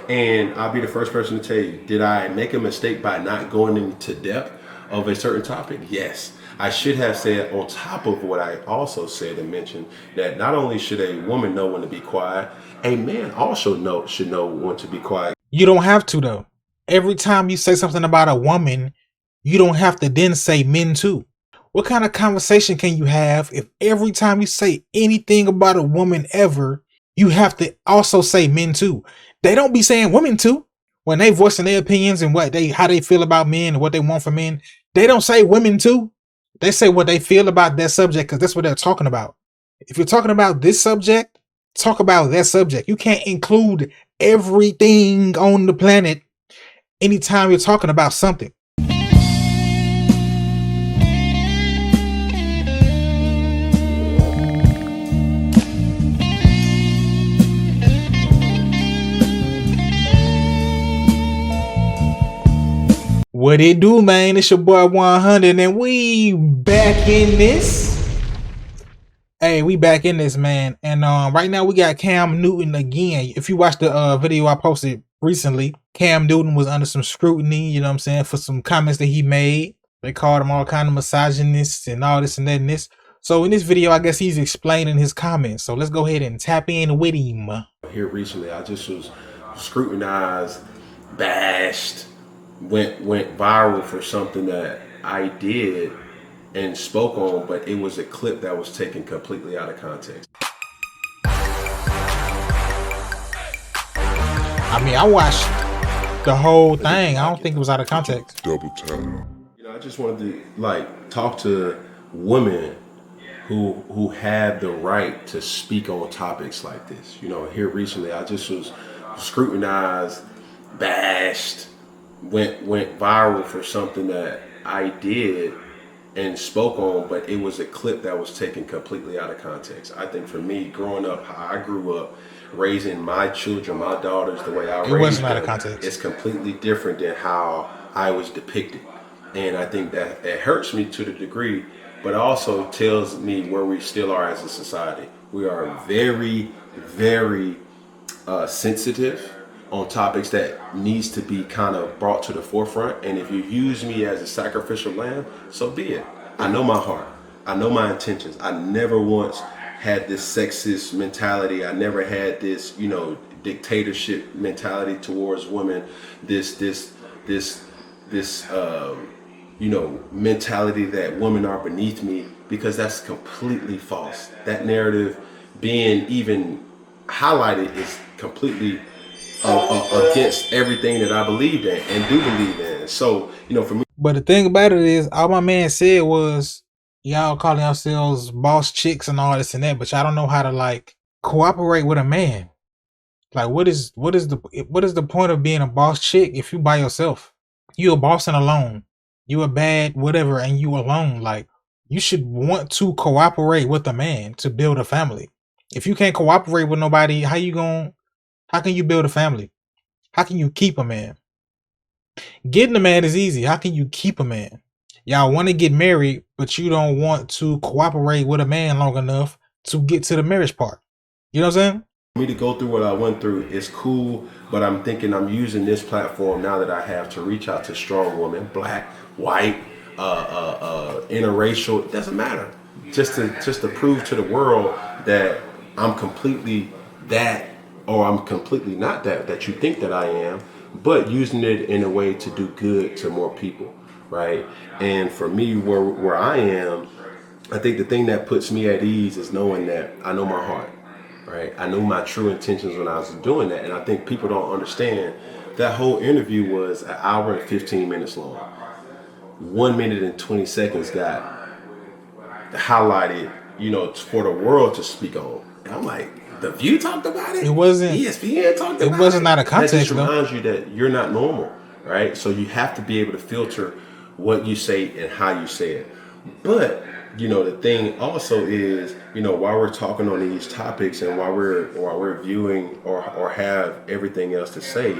And I'll be the first person to tell you, did I make a mistake by not going into depth of a certain topic? Yes. I should have said, on top of what I also said and mentioned, that not only should a woman know when to be quiet, a man also should know when to be quiet. You don't have to, though. Every time you say something about a woman, you don't have to then say men too. What kind of conversation can you have if every time you say anything about a woman ever, you have to also say men too? They don't be saying women too. When they voicing their opinions and how they feel about men and what they want from men, they don't say women too. They say what they feel about that subject because that's what they're talking about. If you're talking about this subject, talk about that subject. You can't include everything on the planet anytime you're talking about something. What it do, man? It's your boy 100 and we back in this. Hey, we back in this, man. And right now we got Cam Newton again. If you watched the video I posted recently, Cam Newton was under some scrutiny, you know what I'm saying, for some comments that he made. They called him all kind of misogynists and all this and that and this. So in this video, I guess he's explaining his comments. So let's go ahead and tap in with him. Here recently, I just was scrutinized, bashed, went viral for something that I did and spoke on, but it was a clip that was taken completely out of context. I mean, I watched the whole thing. I don't think it was out of context. Double time. You know, I just wanted to talk to women who have the right to speak on topics like this. You know, here recently, I just was scrutinized, bashed, went viral for something that I did and spoke on, but it was a clip that was taken completely out of context. I think for me, growing up, how I grew up, raising my children, my daughters, the way I raised them, it wasn't out of context. It's completely different than how I was depicted. And I think that it hurts me to the degree, but also tells me where we still are as a society. We are very, very sensitive on topics that needs to be kind of brought to the forefront. And if you use me as a sacrificial lamb, so be it. I know my heart. I know my intentions. I never once had this sexist mentality. I never had this, you know, dictatorship mentality towards women. This you know, mentality that women are beneath me, because that's completely false. That narrative being even highlighted is completely against everything that I believed in and do believe in. So, you know, for me. But the thing about it is, all my man said was, y'all calling yourselves boss chicks and all this and that, but y'all don't know how to cooperate with a man. Like, what is the point of being a boss chick if you by yourself? You a boss and alone. You a bad whatever and you alone. Like, you should want to cooperate with a man to build a family. If you can't cooperate with nobody, how can you build a family? How can you keep a man? Getting a man is easy. How can you keep a man? Y'all want to get married, but you don't want to cooperate with a man long enough to get to the marriage part. You know what I'm saying? For me to go through what I went through is cool, but I'm thinking I'm using this platform now that I have to reach out to strong women, black, white, interracial. It doesn't matter. Just to prove to the world that I'm completely that, or I'm completely not that you think that I am, but using it in a way to do good to more people, right? And for me, where I am, I think the thing that puts me at ease is knowing that I know my heart, right? I knew my true intentions when I was doing that, and I think people don't understand that whole interview was an hour and 15 minutes long. 1 minute and 20 seconds got highlighted, you know, for the world to speak on. And I'm like, The View talked about it. It wasn't. ESPN talked about it. It wasn't out of context. That just reminds you that you're not normal, right? So you have to be able to filter what you say and how you say it. But you know, the thing also is, you know, while we're talking on these topics and while we're viewing or have everything else to say,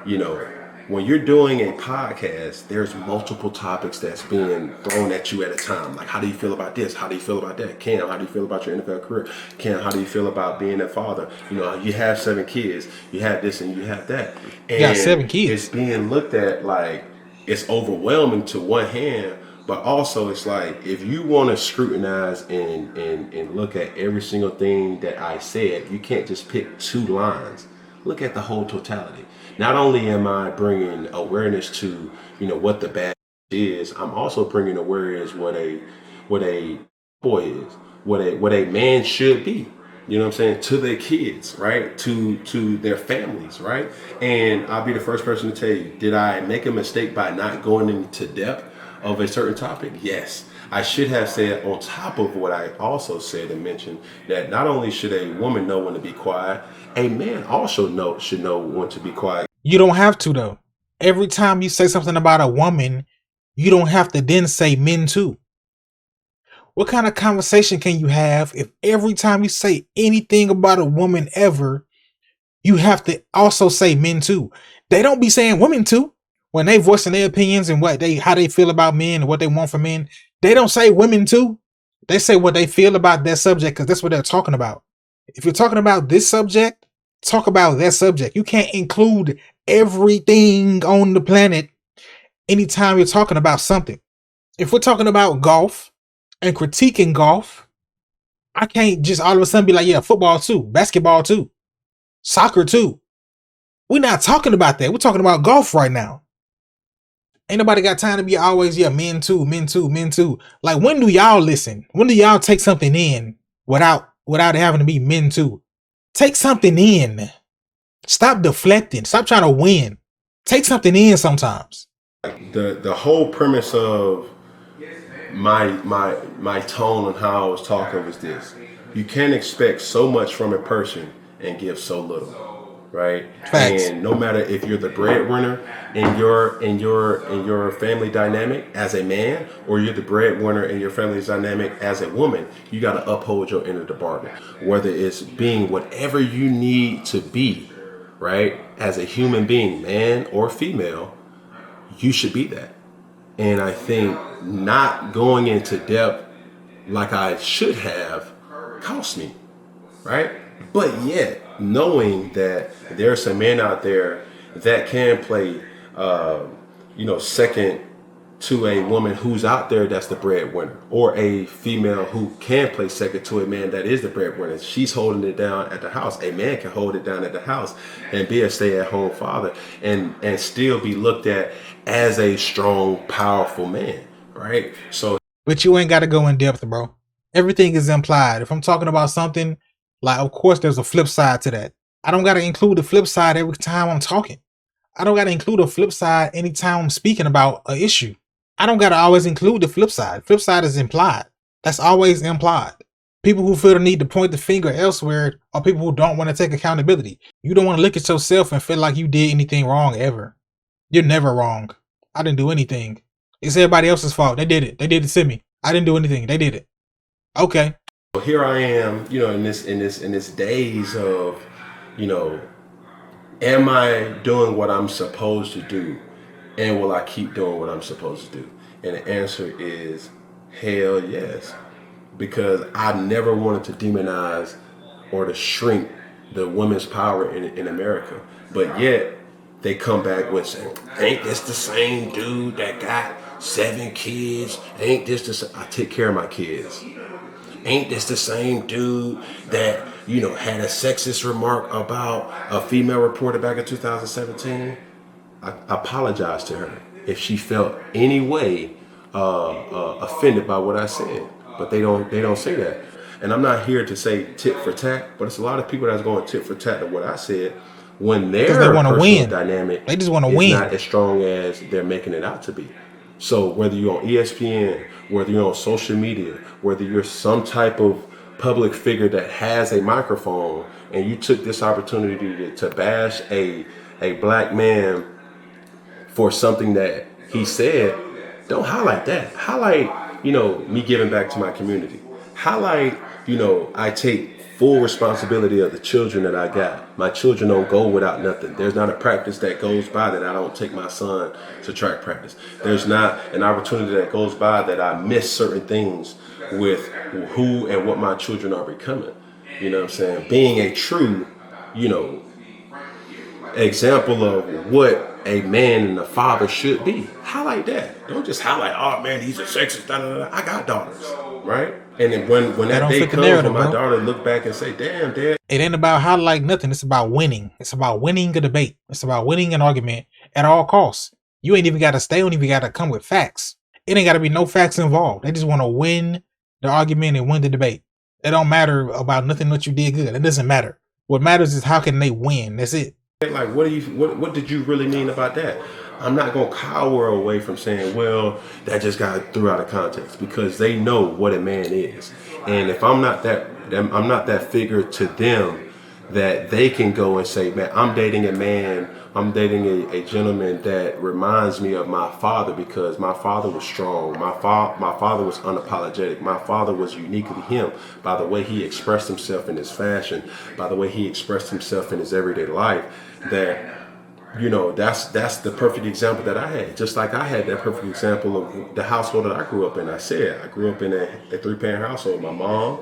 you know, when you're doing a podcast, there's multiple topics that's being thrown at you at a time. Like, how do you feel about this? How do you feel about that? Cam, how do you feel about your NFL career? Cam, how do you feel about being a father? You know, you have 7 kids, you have this and you have that. You got And 7 kids. it's being looked at like it's overwhelming to one hand, but also it's like if you want to scrutinize and look at every single thing that I said, you can't just pick 2 lines. Look at the whole totality. Not only am I bringing awareness to, you know, what the bad is, I'm also bringing awareness what a boy is, what a man should be. You know what I'm saying? To their kids, right? To their families, right? And I'll be the first person to tell you, did I make a mistake by not going into depth of a certain topic? Yes. I should have said, on top of what I also said and mentioned, that not only should a woman know when to be quiet, a man also should know when to be quiet. You don't have to, though. Every time you say something about a woman, you don't have to then say men too. What kind of conversation can you have if every time you say anything about a woman ever, you have to also say men too? They don't be saying women too. When they voicing their opinions and how they feel about men and what they want from men, they don't say women too. They say what they feel about that subject because that's what they're talking about. If you're talking about this subject, talk about that subject. You can't include everything on the planet anytime you're talking about something. If we're talking about golf and critiquing golf, I can't just all of a sudden be like, yeah, football too, basketball too, soccer too. We're not talking about that. We're talking about golf right now. Ain't nobody got time to be always, yeah, men too, men too, men too. Like, when do y'all listen? When do y'all take something in without having to be men too? Take something in. Stop deflecting. Stop trying to win. Take something in sometimes. The whole premise of my tone and how I was talking was this: you can't expect so much from a person and give so little, right? Facts. And no matter if you're the breadwinner in your family dynamic as a man, or you're the breadwinner in your family dynamic as a woman, you got to uphold your end of the bargain. Whether it's being whatever you need to be, right, as a human being, man or female, you should be that. And I think not going into depth like I should have cost me, right? But yet, knowing that there are some men out there that can play, second to a woman who's out there that's the breadwinner, or a female who can play second to a man that is the breadwinner. She's holding it down at the house. A man can hold it down at the house and be a stay-at-home father and still be looked at as a strong, powerful man, right? So, but you ain't got to go in depth, bro. Everything is implied. If I'm talking about something, like, of course, there's a flip side to that. I don't got to include the flip side every time I'm talking. I don't got to include a flip side anytime I'm speaking about an issue. I don't got to always include the flip side. Flip side is implied. That's always implied. People who feel the need to point the finger elsewhere are people who don't want to take accountability. You don't want to look at yourself and feel like you did anything wrong ever. You're never wrong. I didn't do anything. It's everybody else's fault. They did it. They did it to me. I didn't do anything. They did it. Okay. Here I am, in this days of, am I doing what I'm supposed to do? And will I keep doing what I'm supposed to do? And the answer is hell yes. Because I never wanted to demonize or to shrink the women's power in America. But yet, they come back with saying, ain't this the same dude that got 7 kids? Ain't this the same? I take care of my kids. Ain't this the same dude that, had a sexist remark about a female reporter back in 2017? I apologize to her if she felt any way offended by what I said, but they don't say that. And I'm not here to say tit for tat, but it's a lot of people that's going tit for tat to what I said when their personal dynamic they just want to is win. not as strong as they're making it out to be. So whether you're on ESPN, whether you're on social media, whether you're some type of public figure that has a microphone, and you took this opportunity to bash a black man for something that he said, don't highlight that. Highlight, me giving back to my community. Highlight, I take full responsibility of the children that I got. My children don't go without nothing. There's not a practice that goes by that I don't take my son to track practice. There's not an opportunity that goes by that I miss certain things with who and what my children are becoming. You know what I'm saying? Being a true, you know, example of what a man and a father should be. Highlight that. Don't just highlight, oh man, he's a sexist. Da, da, da. I got daughters, right? And then when that day comes, when my daughter look back and say, damn, dad. It ain't about highlighting nothing. It's about winning. It's about winning a debate. It's about winning an argument at all costs. You ain't even got to stay. You don't even got to come with facts. It ain't got to be no facts involved. They just want to win the argument and win the debate. It don't matter about nothing that you did good. It doesn't matter. What matters is how can they win. That's it. Like, what did you really mean about that? I'm not going to cower away from saying, well, that just got threw out of context, because they know what a man is. And if I'm not that figure to them that they can go and say, man, I'm dating a man, I'm dating a gentleman that reminds me of my father, because my father was strong. My father was unapologetic. My father was uniquely him by the way he expressed himself in his fashion, by the way he expressed himself in his everyday life. That, you know, that's the perfect example that I had. Just like I had that perfect example of the household that I grew up in. I said I grew up in a 3-parent household. My mom,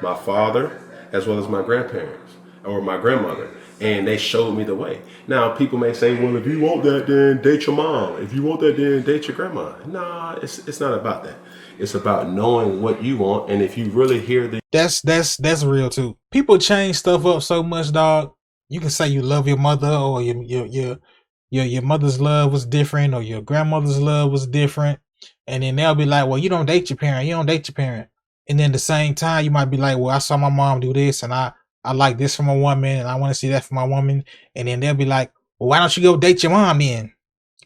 my father, as well as my grandparents or my grandmother. And they showed me the way. Now, people may say, well, if you want that, then date your mom. If you want that, then date your grandma. Nah, it's not about that. It's about knowing what you want. And if you really hear the... That's real too. People change stuff up so much, dog. You can say you love your mother, or your mother's love was different, or your grandmother's love was different. And then they'll be like, well, you don't date your parent. You don't date your parent. And then at the same time, you might be like, well, I saw my mom do this, and I like this from a woman, and I want to see that from my woman. And then they'll be like, well, why don't you go date your mom then?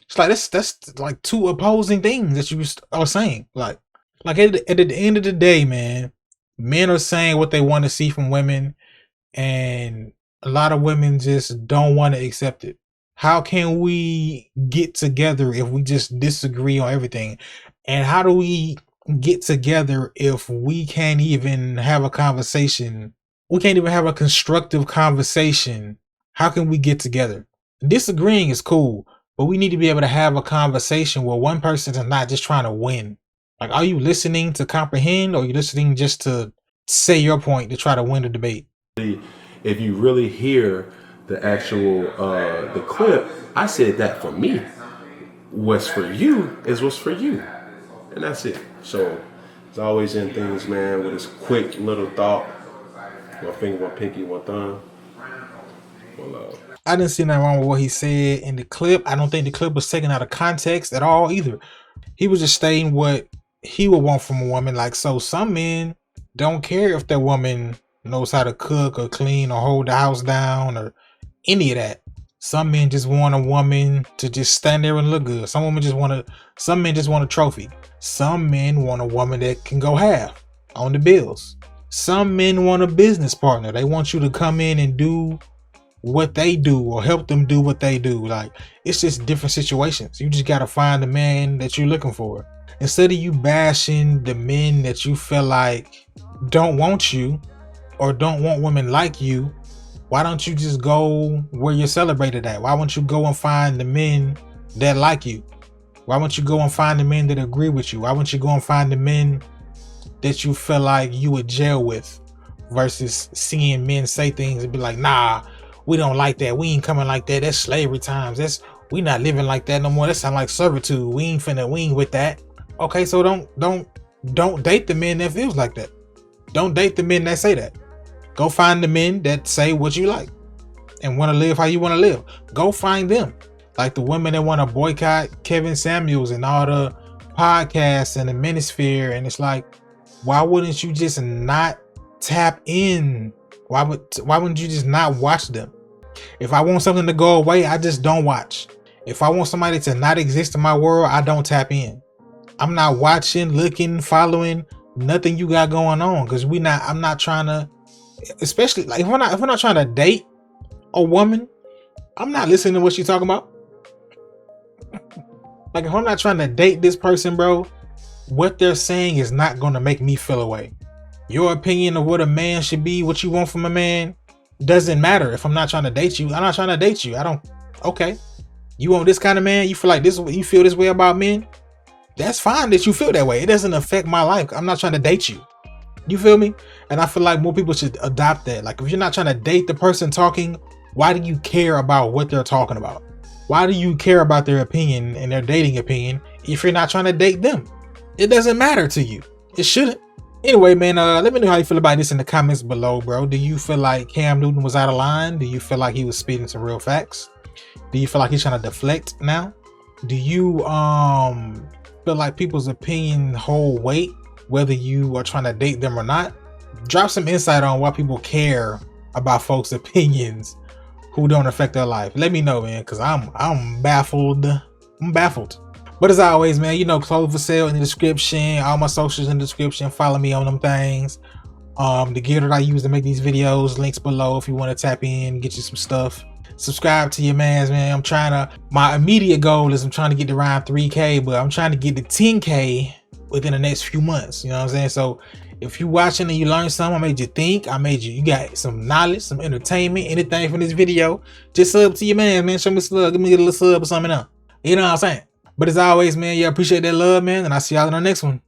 It's like, that's like two opposing things that you are saying. Like at the end of the day, man, men are saying what they want to see from women, and a lot of women just don't want to accept it. How can we get together if we just disagree on everything? And how do we get together if we can't even have a conversation? We can't even have a constructive conversation. How can we get together? Disagreeing is cool, but we need to be able to have a conversation where one person is not just trying to win. Like, are you listening to comprehend, or are you listening just to say your point to try to win the debate? If you really hear the actual the clip, I said that for me, what's for you is what's for you, and that's it. So it's always in things, man, with this quick little thought. One finger, one pinky, one thumb. One love. I didn't see nothing wrong with what he said in the clip. I don't think the clip was taken out of context at all either. He was just stating what he would want from a woman. Like, so some men don't care if their woman knows how to cook or clean or hold the house down or any of that. Some men just want a woman to just stand there and look good. Some men just want a trophy. Some men want a woman that can go half on the bills. Some men want a business partner. They want you to come in and do what they do or help them do what they do. Like, it's just different situations. You just got to find the man that you're looking for. Instead of you bashing the men that you feel like don't want you or don't want women like you, why don't you just go where you're celebrated at? Why won't you go and find the men that like you? Why won't you go and find the men that agree with you? Why won't you go and find the men that you feel like you would gel with, versus seeing men say things and be like, nah, we don't like that. We ain't coming like that. That's slavery times. We not living like that no more. That sound like servitude. We ain't with that. Okay, so don't date the men that feels like that. Don't date the men that say that. Go find the men that say what you like and want to live how you want to live. Go find them. Like the women that want to boycott Kevin Samuels and all the podcasts and the manosphere. And it's like, why wouldn't you just not tap in? Why wouldn't you just not watch them? If I want something to go away, I just don't watch. If I want somebody to not exist in my world, I don't tap in. I'm not watching, looking, following nothing you got going on, because I'm not trying to, especially like if we're not trying to date a woman, I'm not listening to what she's talking about. Like, if I'm not trying to date this person, bro, what they're saying is not going to make me feel away. Your opinion of what a man should be, what you want from a man, doesn't matter. If I'm not trying to date you, I'm not trying to date you. I don't. Okay, you want this kind of man? You feel like this? You feel this way about men? That's fine that you feel that way. It doesn't affect my life. I'm not trying to date you. You feel me? And I feel like more people should adopt that. Like, if you're not trying to date the person talking, why do you care about what they're talking about? Why do you care about their opinion and their dating opinion if you're not trying to date them? It doesn't matter to you. It shouldn't. Anyway, man, let me know how you feel about this in the comments below, bro. Do you feel like Cam Newton was out of line? Do you feel like he was speaking some real facts? Do you feel like he's trying to deflect now? Do you feel like people's opinion hold weight whether you are trying to date them or not? Drop some insight on why people care about folks' opinions who don't affect their life. Let me know, man, because I'm baffled. I'm baffled. But as always, man, you know, clothes for sale in the description. All my socials in the description. Follow me on them things. The gear that I use to make these videos, links below if you want to tap in, get you some stuff. Subscribe to your mans, man. My immediate goal is I'm trying to get to around 3K, but I'm trying to get to 10K within the next few months. You know what I'm saying? So if you watching and you learned something, I made you think, you got some knowledge, some entertainment, anything from this video, just sub to your man. Show me some love. Give me a little sub or something else. You know what I'm saying? But as always, man, yeah, appreciate that love, man. And I'll see y'all in the next one.